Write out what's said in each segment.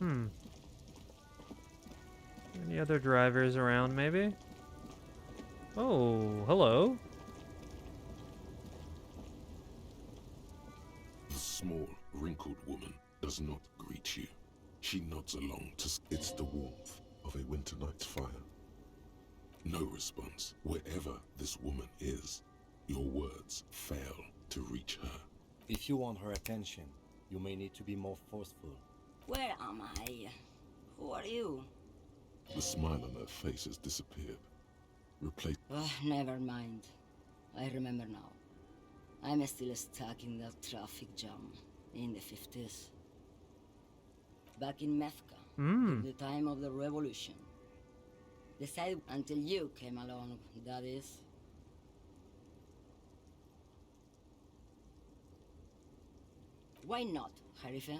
Hmm. Any other drivers around, maybe? Oh, hello. The small, wrinkled woman does not greet you. She nods along to... It's the warmth of a winter night's fire. No response. Wherever this woman is, your words fail to reach her. If you want her attention, you may need to be more forceful. Where am I? Who are you? The smile on her face has disappeared. Replaced... Never mind. I remember now. I'm still stuck in that traffic jam in the 50s. Back in Methka, at the time of the revolution. Decided until you came along, that is. Why not, Harife?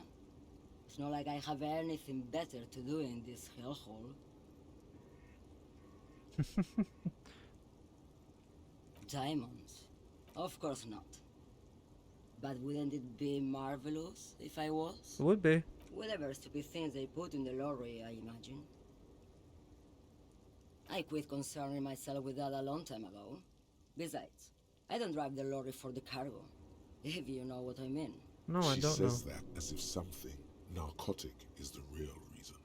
It's not like I have anything better to do in this hellhole. Diamonds? Of course not. But wouldn't it be marvelous if I was? It would be. Whatever stupid things they put in the lorry, I imagine. I quit concerning myself with that a long time ago. Besides, I don't drive the lorry for the cargo, if you know what I mean. No, I She don't know. says that as if something narcotic is the real reason.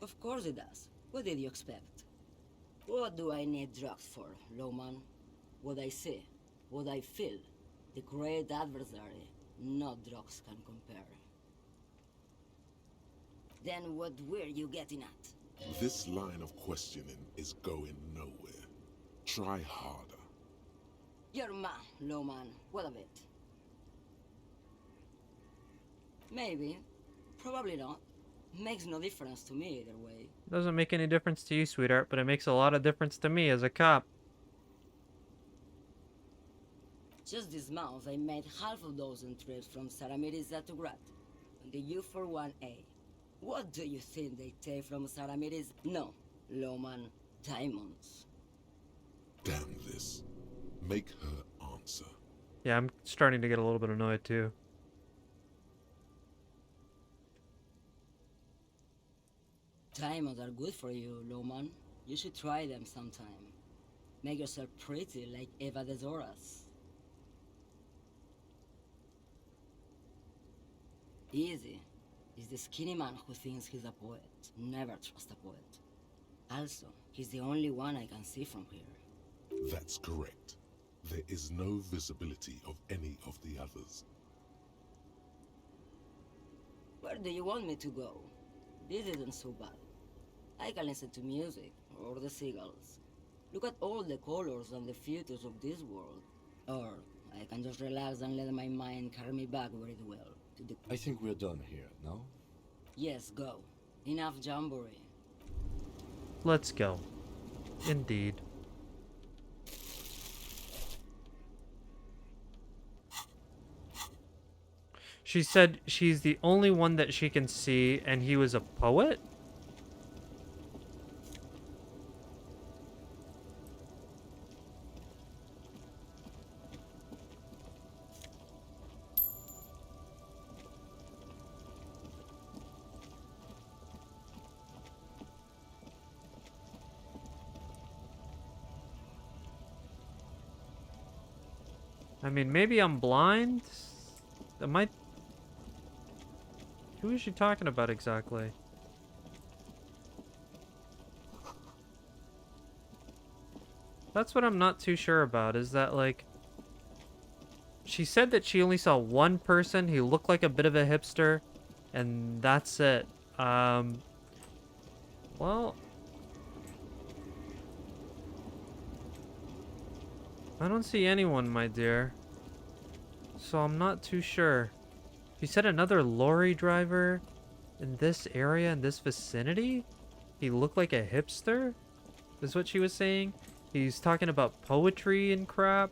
Of course it does. What did you expect? What do I need drugs for, Lowman? What I see, what I feel. The great adversary, no drugs can compare. Then what were you getting at? This line of questioning is going nowhere. Try harder. You're mad, Lowman. What of it? Maybe. Probably not. Makes no difference to me either way. Doesn't make any difference to you, sweetheart, but it makes a lot of difference to me as a cop. Just this month, I made half a dozen trips from Saramiris to Grat, on the U41A. What do you think they take from Saramiris? No, Lowman, diamonds. Damn this. Make her answer. Yeah, I'm starting to get a little bit annoyed too. Diamonds are good for you, Lowman. You should try them sometime. Make yourself pretty like Eva de Zoras. Easy. He's the skinny man who thinks he's a poet. Never trust a poet. Also, he's the only one I can see from here. That's correct. There is no visibility of any of the others. Where do you want me to go? This isn't so bad. I can listen to music, or the seagulls. Look at all the colors and the futures of this world. Or I can just relax and let my mind carry me back where it will. To the... I think we're done here, no? Yes, go. Enough jamboree. Let's go. Indeed. She said she's the only one that she can see, and he was a poet? I mean, maybe I'm blind? Am I... Who is she talking about exactly? That's what I'm not too sure about, is that, like... She said that she only saw one person who looked like a bit of a hipster, and that's it. Well... I don't see anyone, my dear. So I'm not too sure. She said another lorry driver in this area, in this vicinity? He looked like a hipster? Is what she was saying? He's talking about poetry and crap?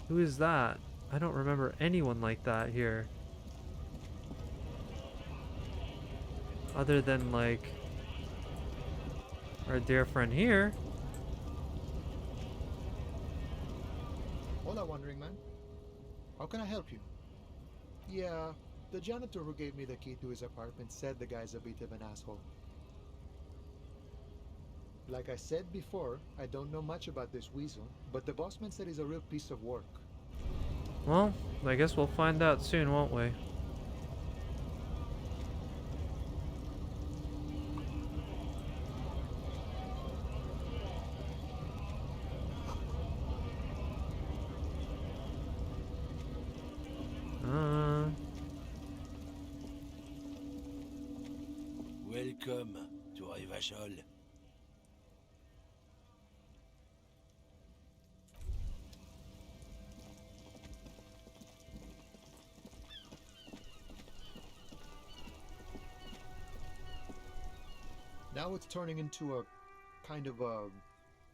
Who is that? I don't remember anyone like that here. Other than, like, our dear friend here. Hola, wandering man. How can I help you? Yeah, The janitor who gave me the key to his apartment said the guy's a bit of an asshole. Like I said before, I don't know much about this weasel, but the bossman said he's a real piece of work. Well, I guess we'll find out soon, won't we? Welcome to Rivachol. Now it's turning into a kind of a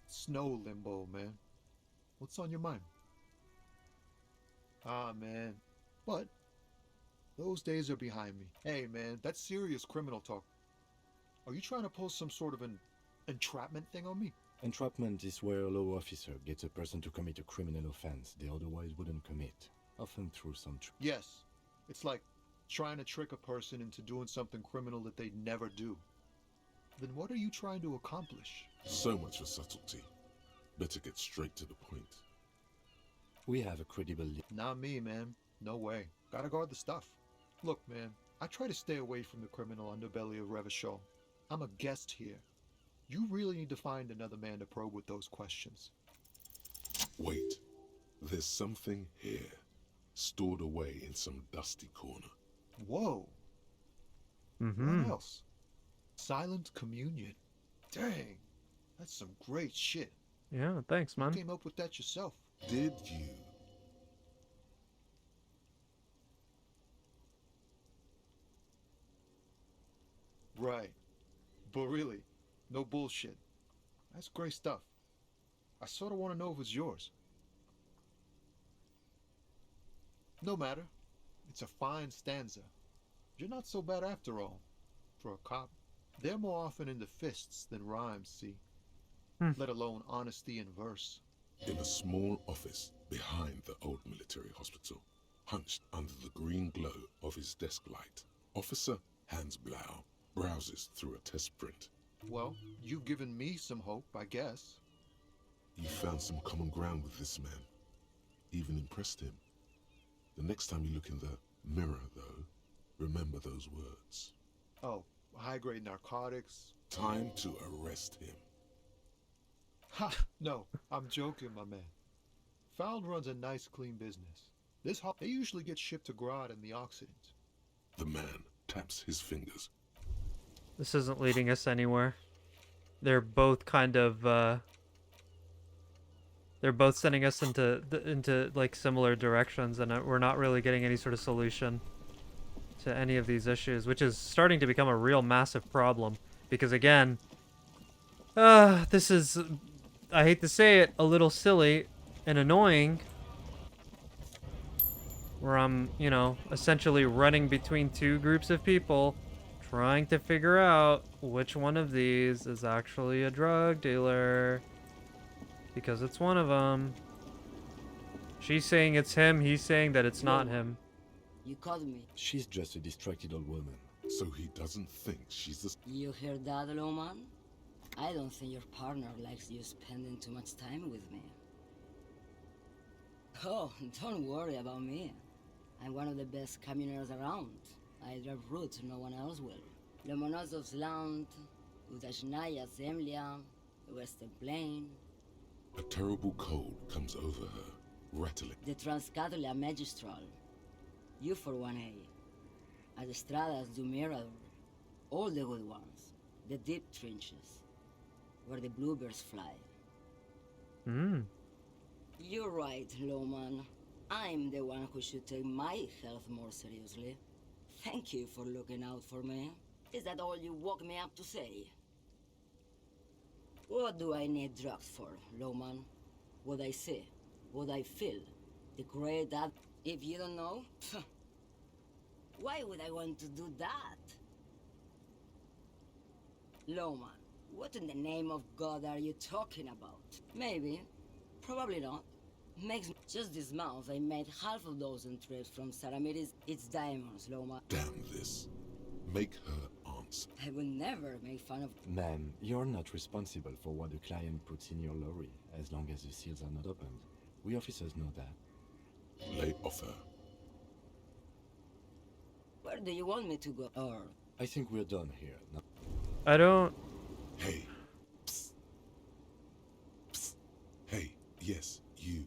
snow limbo, man. What's on your mind? Ah, man. What? Those days are behind me. Hey, man, that's serious criminal talk. Are you trying to pull some sort of an entrapment thing on me? Entrapment is where a law officer gets a person to commit a criminal offense they otherwise wouldn't commit, often through some Yes. It's like trying to trick a person into doing something criminal that they'd never do. Then what are you trying to accomplish? So much for subtlety. Better get straight to the point. We have a credible Not me, man. No way. Gotta guard the stuff. Look, man, I try to stay away from the criminal underbelly of Revachol. I'm a guest here. You really need to find another man to probe with those questions. Wait. There's something here, stored away in some dusty corner. Whoa. What else? Silent communion. Dang. That's some great shit. Yeah, thanks, You man. came up with that yourself. Did you? Right. But really, no bullshit. That's great stuff. I sort of want to know if it's yours. No matter. It's a fine stanza. You're not so bad after all. For a cop. They're more often in the fists than rhymes, see? Let alone honesty in verse. In a small office behind the old military hospital, hunched under the green glow of his desk light, Officer Hans Blau browses through a test print. Well, you've given me some hope, I guess. You found some common ground with this man. Even impressed him. The next time you look in the mirror, though, remember those words. Oh, high-grade narcotics. Time to arrest him. Ha! No, I'm joking, my man. Found runs a nice, clean business. They usually get shipped to Grad in the Occident. The man taps his fingers. This isn't leading us anywhere. They're both kind of, they're both sending us into like similar directions, and we're not really getting any sort of solution to any of these issues, which is starting to become a real massive problem. Because again, this is, I hate to say it, a little silly and annoying. Where I'm, you know, essentially running between two groups of people, trying to figure out which one of these is actually a drug dealer. Because it's one of them. She's saying it's him, he's saying that it's not him. You called me. She's just a distracted old woman. So he doesn't think she's the... You heard that, Loman? I don't think your partner likes you spending too much time with me. Oh, don't worry about me. I'm one of the best communers around. I drive routes no one else will. Lomonosov's Land, Udashnaya Zemlya, the Western Plain. A terrible cold comes over her, rattling. The Transcatolia Magistral. You for 1A. Adestradas du Mirador. All the good ones. The deep trenches. Where the bluebirds fly. You're right, Loman. I'm the one who should take my health more seriously. Thank you for looking out for me. Is that all you woke me up to say? What do I need drugs for, Loman? What I see, what I feel, the great that... If you don't know, why would I want to do that? Loman, what in the name of God are you talking about? Maybe, probably not. Makes just this month I made half a dozen trips from Saramides. It's diamonds, Loma. Damn this. Make her answer. I would never make fun of. Ma'am, you're not responsible for what the client puts in your lorry, as long as the seals are not opened. We officers know that. Lay off her. Where do you want me to go? Or I think we're done here. Now, I don't... Hey. Psst. Psst. Hey, yes, you.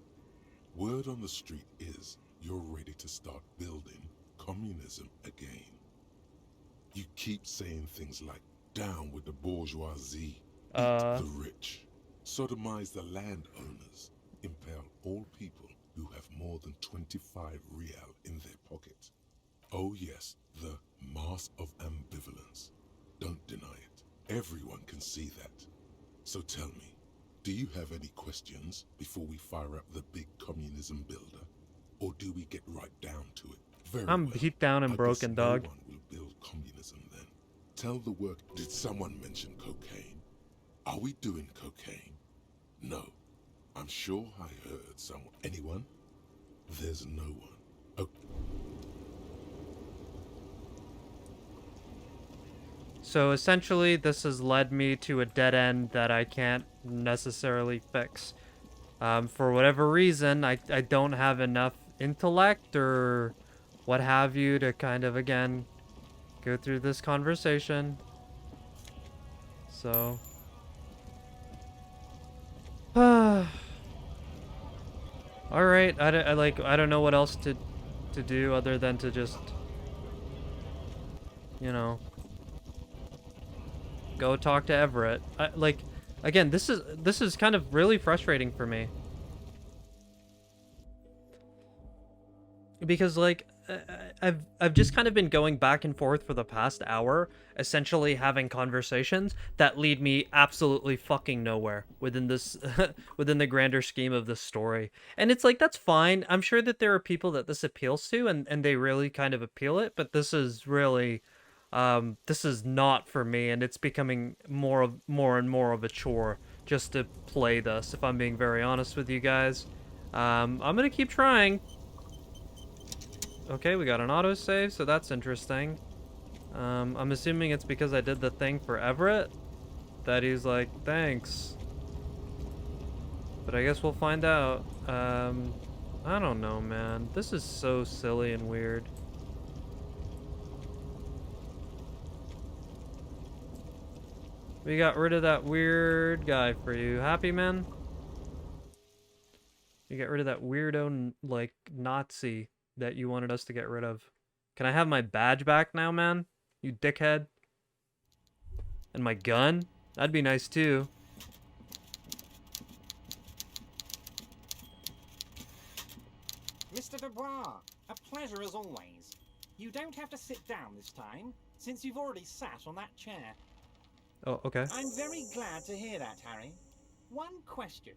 Word on the street is you're ready to start building communism again. You keep saying things like, down with the bourgeoisie, eat the rich, sodomize the landowners, impale all people who have more than 25 real in their pocket. Oh yes, the mass of ambivalence. Don't deny it. Everyone can see that. So tell me, do you have any questions before we fire up the big communism builder? Or do we get right down to it? Very I'm well. beat down and I broken, guess dog. No one will build communism then. Tell the work. Did someone mention cocaine? Are we doing cocaine? No. I'm sure I heard someone. Anyone? There's no one. Okay. So essentially, this has led me to a dead end that I can't necessarily fix. For whatever reason, I don't have enough intellect or what have you to kind of, again, go through this conversation. So... Alright, I don't know what else to do other than to just, you know, go talk to Everett. Again, this is kind of really frustrating for me. Because, like, I've just kind of been going back and forth for the past hour, essentially having conversations that lead me absolutely fucking nowhere within this, within the grander scheme of this story. And it's like, that's fine. I'm sure that there are people that this appeals to, and they really kind of appeal it, but this is really, this is not for me, and it's becoming more and more of a chore just to play this, if I'm being very honest with you guys. I'm gonna keep trying. Okay, we got an autosave, so that's interesting. I'm assuming it's because I did the thing for Everett that he's like, thanks. But I guess we'll find out. I don't know, man. This is so silly and weird. We got rid of that weird guy for you. Happy, man? You got rid of that weirdo, like, Nazi that you wanted us to get rid of. Can I have my badge back now, man? You dickhead. And my gun? That'd be nice, too. Mr. Dubois, a pleasure as always. You don't have to sit down this time, since you've already sat on that chair. Oh, okay. I'm very glad to hear that, Harry. One question.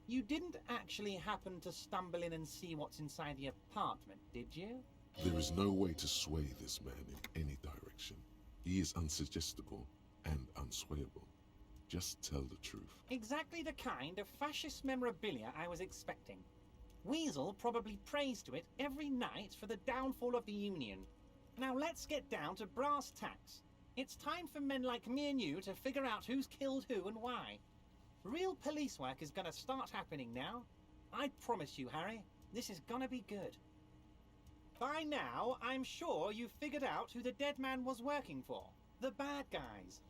You didn't actually happen to stumble in and see what's inside the apartment, did you? There is no way to sway this man in any direction. He is unsuggestible and unswayable. Just tell the truth. Exactly the kind of fascist memorabilia I was expecting. Weasel probably prays to it every night for the downfall of the Union. Now let's get down to brass tacks. It's time for men like me and you to figure out who's killed who and why. Real police work is gonna start happening now. I promise you, Harry, this is gonna be good. By now, I'm sure you've figured out who the dead man was working for. The bad guys.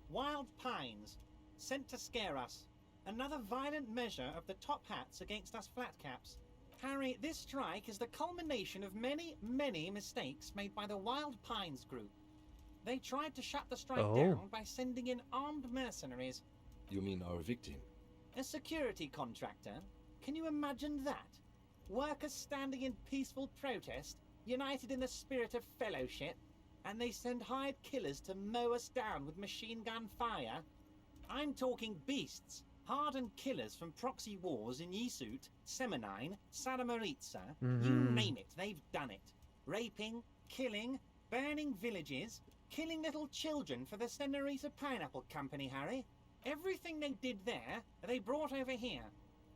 Wild Pines. Sent to scare us. Another violent measure of the top hats against us flatcaps. Harry, this strike is the culmination of many, many mistakes made by the Wild Pines group. They tried to shut the strike down by sending in armed mercenaries. you mean our victim? A security contractor? Can you imagine that? Workers standing in peaceful protest, united in the spirit of fellowship, and they send hired killers to mow us down with machine gun fire? I'm talking beasts, hardened killers from proxy wars in Yisut, Semenine, Saramaritsa, you name it, they've done it. Raping, killing, burning villages, killing little children for the Senorita Pineapple Company, Harry. Everything they did there, they brought over here.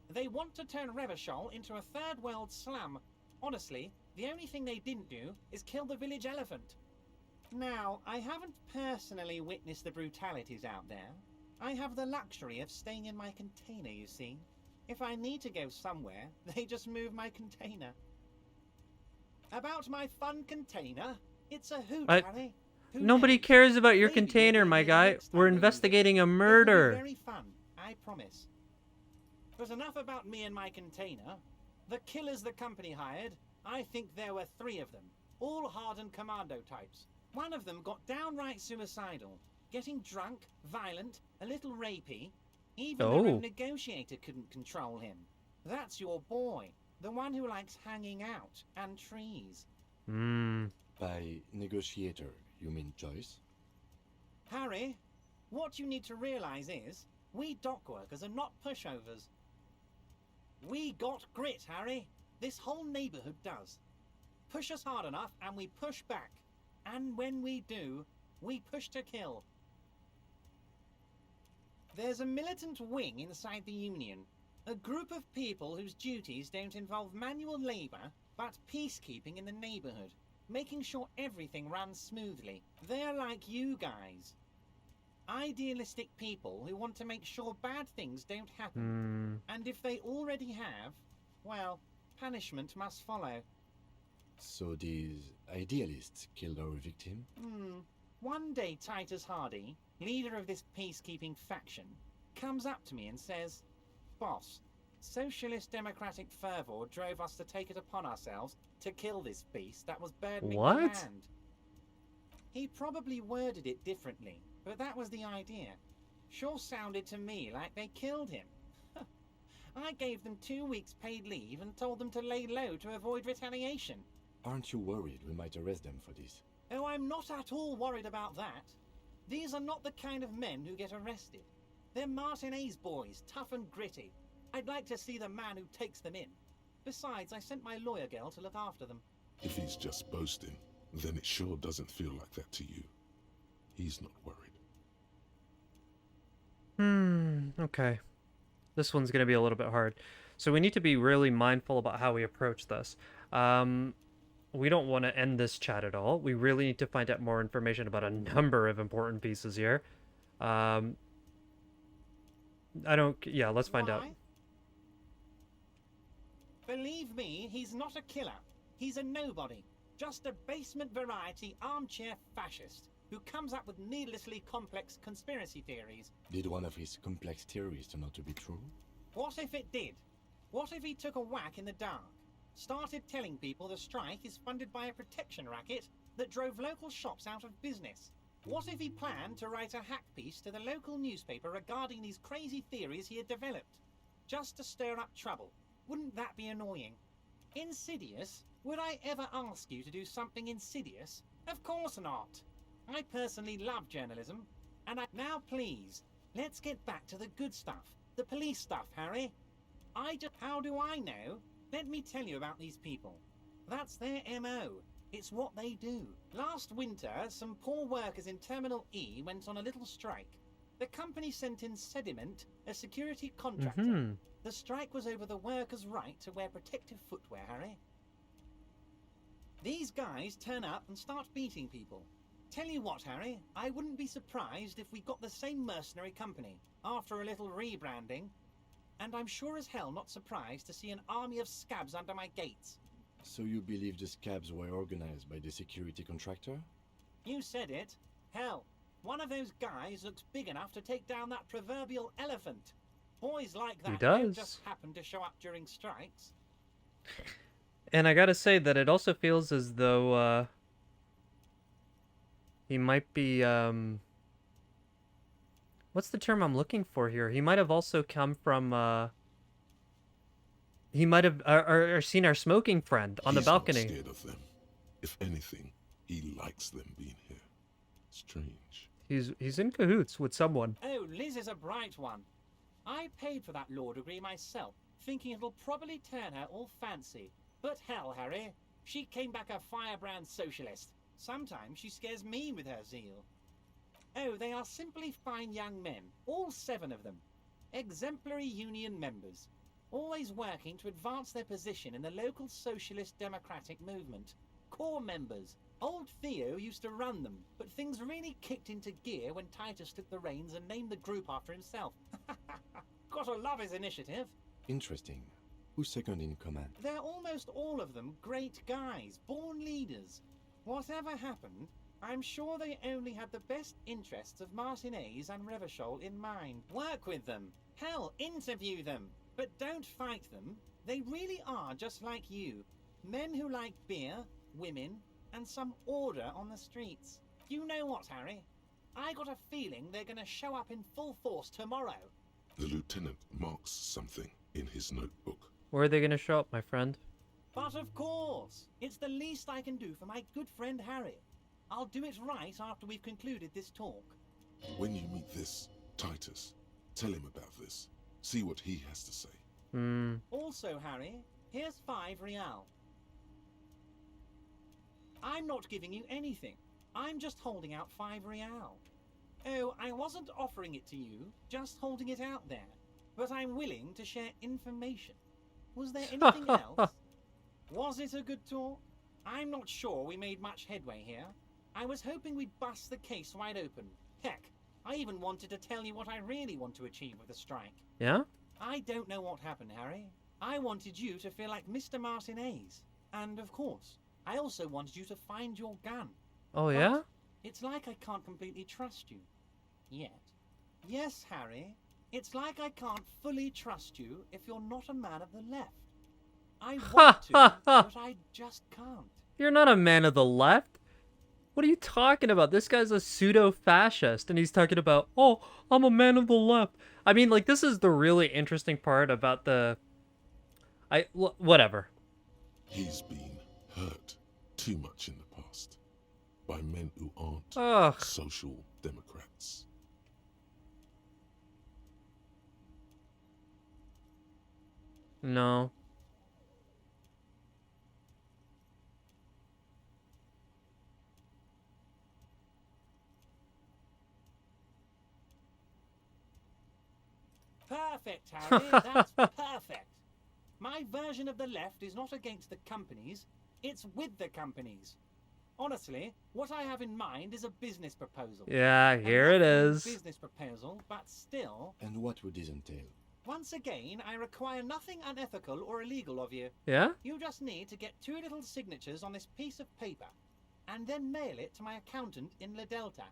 They want to turn Revachol into a third world slum. Honestly, the only thing they didn't do is kill the village elephant. Now, I haven't personally witnessed the brutalities out there. I have the luxury of staying in my container, you see. If I need to go somewhere, they just move my container. About my fun container? It's a hoot, Harry. Who Nobody knows? cares about your Maybe you'll container, be my here guy. next We're time we use it. investigating a It will be murder. very fun, I promise. But enough about me and my container. The killers the company hired, I think there were 3 of them, all hardened commando types. One of them got downright suicidal, getting drunk, violent, a little rapey. Even their own negotiator couldn't control him. That's your boy, the one who likes hanging out and trees. By negotiator, you mean Joyce? Harry, what you need to realize is, we dock workers are not pushovers. We got grit, Harry. This whole neighborhood does. Push us hard enough and we push back. And when we do, we push to kill. There's a militant wing inside the Union. A group of people whose duties don't involve manual labor, but peacekeeping in the neighborhood. Making sure everything runs smoothly. They're like you guys. Idealistic people who want to make sure bad things don't happen. And if they already have, well, punishment must follow. So these idealists killed our victim? One day Titus Hardy, leader of this peacekeeping faction, comes up to me and says, "Boss, socialist democratic fervor drove us to take it upon ourselves to kill this beast that was burdening the land." He probably worded it differently, but that was the idea. Sure sounded to me like they killed him. I gave them 2 weeks paid leave and told them to lay low to avoid retaliation. Aren't you worried we might arrest them for this? Oh, I'm not at all worried about that. These are not the kind of men who get arrested. They're Martinez boys, tough and gritty. I'd like to see the man who takes them in. Besides, I sent my lawyer girl to look after them. If he's just boasting, then it sure doesn't feel like that to you. He's not worried. Okay. This one's going to be a little bit hard. So we need to be really mindful about how we approach this. We don't want to end this chat at all. We really need to find out more information about a number of important pieces here. Yeah, let's find out. Believe me, he's not a killer. He's a nobody. Just a basement variety armchair fascist who comes up with needlessly complex conspiracy theories. Did one of his complex theories turn out to be true? What if it did? What if he took a whack in the dark? Started telling people the strike is funded by a protection racket that drove local shops out of business? What if he planned to write a hack piece to the local newspaper regarding these crazy theories he had developed? Just to stir up trouble. Wouldn't that be annoying? Insidious? Would I ever ask you to do something insidious? Of course not. I personally love journalism. Now please, let's get back to the good stuff. The police stuff, Harry. How do I know? Let me tell you about these people. That's their MO. It's what they do. Last winter, some poor workers in Terminal E went on a little strike. The company sent in Sediment, a security contractor. The strike was over the workers' right to wear protective footwear, Harry. These guys turn up and start beating people. Tell you what, Harry, I wouldn't be surprised if we got the same mercenary company after a little rebranding. And I'm sure as hell not surprised to see an army of scabs under my gates. So you believe the scabs were organized by the security contractor? You said it. Hell, one of those guys looks big enough to take down that proverbial elephant. Boys like that don't just happen to show up during strikes. And I gotta say that it also feels as though he might be what's the term I'm looking for here? He might have also come from he might have or seen our smoking friend on the balcony. He's not scared of them. If anything, he likes them being here. Strange. He's in cahoots with someone. Oh, Liz is a bright one. I paid for that law degree myself, thinking it'll probably turn her all fancy. But hell, Harry, she came back a firebrand socialist. Sometimes she scares me with her zeal. Oh, they are simply fine young men, all 7 of them. Exemplary union members. always working to advance their position in the local socialist democratic movement. Core members. Old Theo used to run them, but things really kicked into gear when Titus took the reins and named the group after himself. Gotta love his initiative. Interesting. Who's second in command? They're almost all of them great guys, born leaders. Whatever happened, I'm sure they only had the best interests of Martinez and Revachol in mind. Work with them. Hell, interview them. But don't fight them. They really are just like you. Men who like beer, women, and some order on the streets. You know what, Harry? I got a feeling they're gonna show up in full force tomorrow. The lieutenant marks something in his notebook. Where are they gonna show up, my friend? But of course, it's the least I can do for my good friend Harry. I'll do it right after we've concluded this talk. When you meet this Titus, tell him about this. See what he has to say. Also, Harry, here's 5 real. I'm not giving you anything. I'm just holding out 5 real. Oh, I wasn't offering it to you, just holding it out there. But I'm willing to share information. Was there anything else? Was it a good talk? I'm not sure we made much headway here. I was hoping we'd bust the case wide open. Heck, I even wanted to tell you what I really want to achieve with the strike. Yeah? I don't know what happened, Harry. I wanted you to feel like Mr. Martinez. And of course, I also wanted you to find your gun. Oh, But yeah? it's like I can't completely trust you. Yet. Yes, Harry. It's like I can't fully trust you if you're not a man of the left. I want to, but I just can't. You're not a man of the left. What are you talking about? This guy's a pseudo-fascist, and he's talking about, oh, I'm a man of the left. I mean, like, this is the really interesting part about the... whatever. He's been hurt too much in the past by men who aren't Ugh. social democrats. No. Perfect, Harry. That's perfect. My version of the left is not against the companies, it's with the companies. Honestly, what I have in mind is a business proposal. Yeah, here it is. Business proposal, but still. And what would this entail? Once again, I require nothing unethical or illegal of you. Yeah? You just need to get 2 little signatures on this piece of paper, and then mail it to my accountant in La Delta.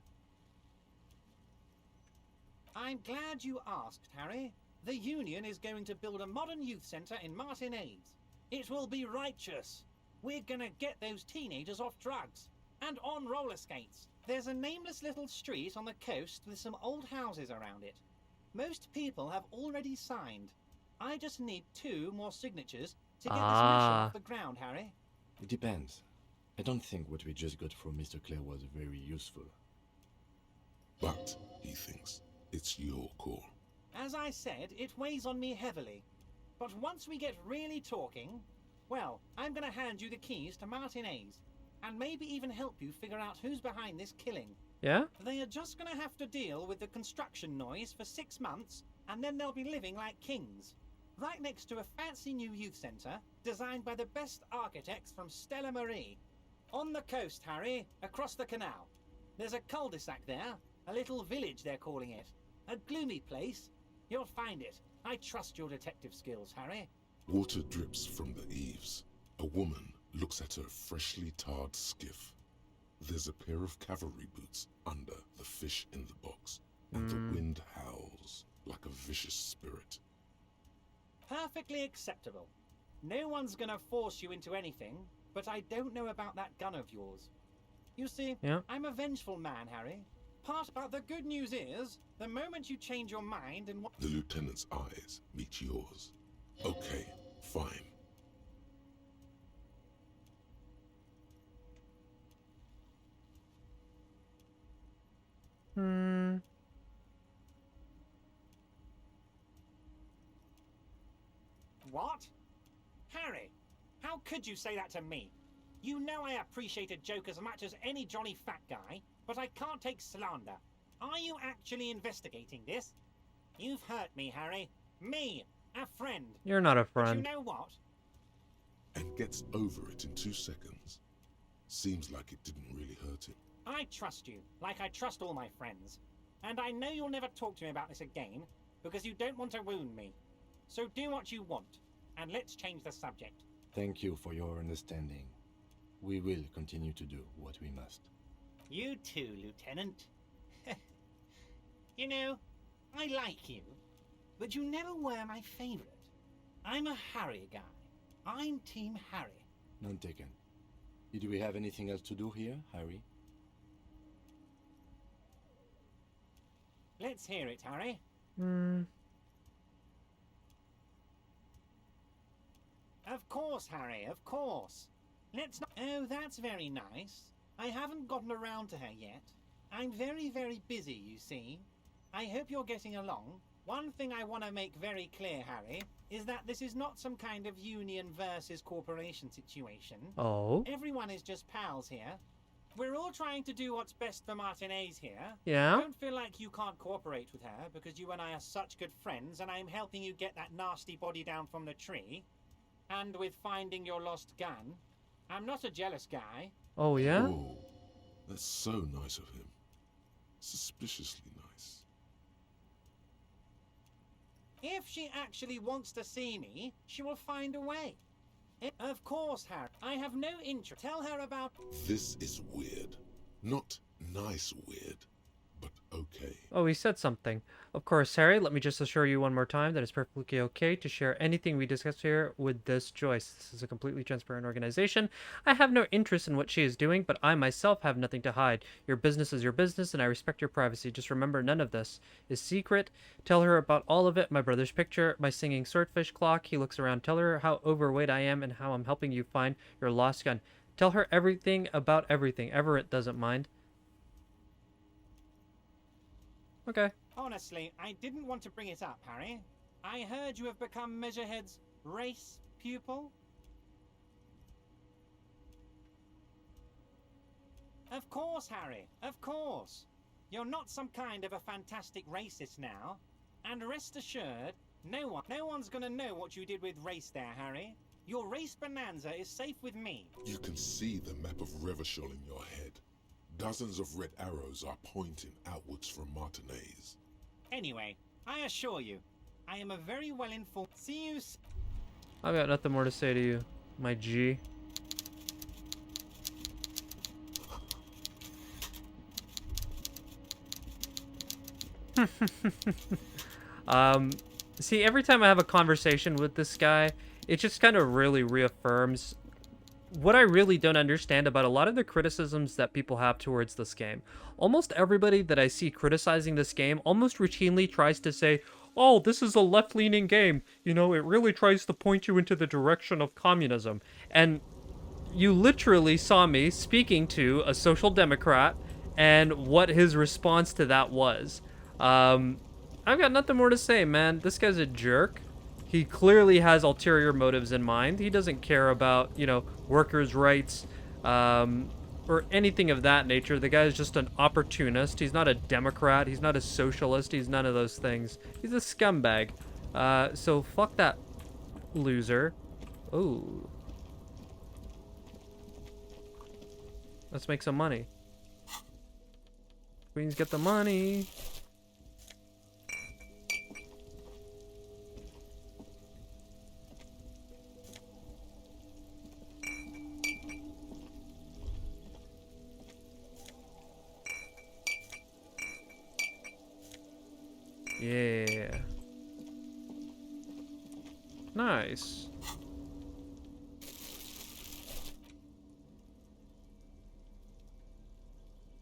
I'm glad you asked, Harry. The Union is going to build a modern youth centre in Martinez. It will be righteous. We're gonna get those teenagers off drugs and on roller skates. There's a nameless little street on the coast with some old houses around it. Most people have already signed. I just need 2 more signatures to get this mission off the ground, Harry. It depends. I don't think what we just got from Mr. Clare was very useful. But he thinks it's your call. As I said, it weighs on me heavily. But once we get really talking, well, I'm gonna hand you the keys to Martinez, and maybe even help you figure out who's behind this killing. Yeah? They are just gonna have to deal with the construction noise for 6 months, and then they'll be living like kings. Right next to a fancy new youth centre, designed by the best architects from Stella Marie. On the coast, Harry, across the canal. There's a cul-de-sac there, a little village they're calling it. A gloomy place. You'll find it. I trust your detective skills, Harry. Water drips from the eaves. A woman looks at her freshly tarred skiff. There's a pair of cavalry boots under the fish in the box, and the wind howls like a vicious spirit. Perfectly acceptable. No one's gonna force you into anything, but I don't know about that gun of yours. You see, Yeah. I'm a vengeful man, Harry. But the good news is, the moment you change your mind and The lieutenant's eyes meet yours. Okay, fine. What? Harry, how could you say that to me? You know I appreciate a joke as much as any jolly fat guy, but I can't take slander. Are you actually investigating this? You've hurt me, Harry. Me, A friend. You're not a But you friend. know what? And gets over it in 2 seconds. Seems like it didn't really hurt him. I trust you, like I trust all my friends. And I know you'll never talk to me about this again, because you don't want to wound me. So do what you want, and let's change the subject. Thank you for your understanding. We will continue to do what we must. You too, Lieutenant. You know, I like you, but you never were my favorite. I'm a Harry guy. I'm Team Harry. None taken. Do we have anything else to do here, Harry? Let's hear it, Harry. Of course, Harry, of course. Let's not... Oh, that's very nice. I haven't gotten around to her yet. I'm very, very busy, you see. I hope you're getting along. One thing I want to make very clear, Harry, is that this is not some kind of union versus corporation situation. Oh? Everyone is just pals here. We're all trying to do what's best for Martinez here. Yeah? Don't feel like you can't cooperate with her, because you and I are such good friends, and I'm helping you get that nasty body down from the tree. And with finding your lost gun. I'm not a jealous guy. Oh, yeah? Oh, that's so nice of him. Suspiciously nice. If she actually wants to see me, she will find a way. Of course, Harry. I have no interest. Tell her about... This is weird. Not nice weird, but okay. Oh, he said something. Of course, Harry, let me just assure you one more time that it's perfectly okay to share anything we discuss here with this Joyce. This is a completely transparent organization. I have no interest in what she is doing, but I myself have nothing to hide. Your business is your business, and I respect your privacy. Just remember, none of this is secret. Tell her about all of it. My brother's picture, my singing swordfish clock. He looks around. Tell her how overweight I am and how I'm helping you find your lost gun. Tell her everything about everything. Everett doesn't mind. Okay. Honestly, I didn't want to bring it up, Harry. I heard you have become Measurehead's race pupil. Of course, Harry, of course. You're not some kind of a fantastic racist now. And rest assured, no one's gonna know what you did with race there, Harry. Your race bonanza is safe with me. You can see the map of Revachol in your head. Dozens of red arrows are pointing outwards from Martinez. Anyway, I assure you, I am a very well-informed... See you... I've got nothing more to say to you, my G. See, every time I have a conversation with this guy, it just kind of really reaffirms what I really don't understand about a lot of the criticisms that people have towards this game. Almost everybody that I see criticizing this game almost routinely tries to say, oh, this is a left-leaning game. You know, it really tries to point you into the direction of communism. And you literally saw me speaking to a social democrat and what his response to that was. I've got nothing more to say, man. This guy's a jerk. He clearly has ulterior motives in mind. He doesn't care about, you know, workers' rights, or anything of that nature. The guy's just an opportunist. He's not a Democrat. He's not a socialist. He's none of those things. He's a scumbag. So fuck that loser. Ooh. Let's make some money. Queens get the money. Yeah. Nice.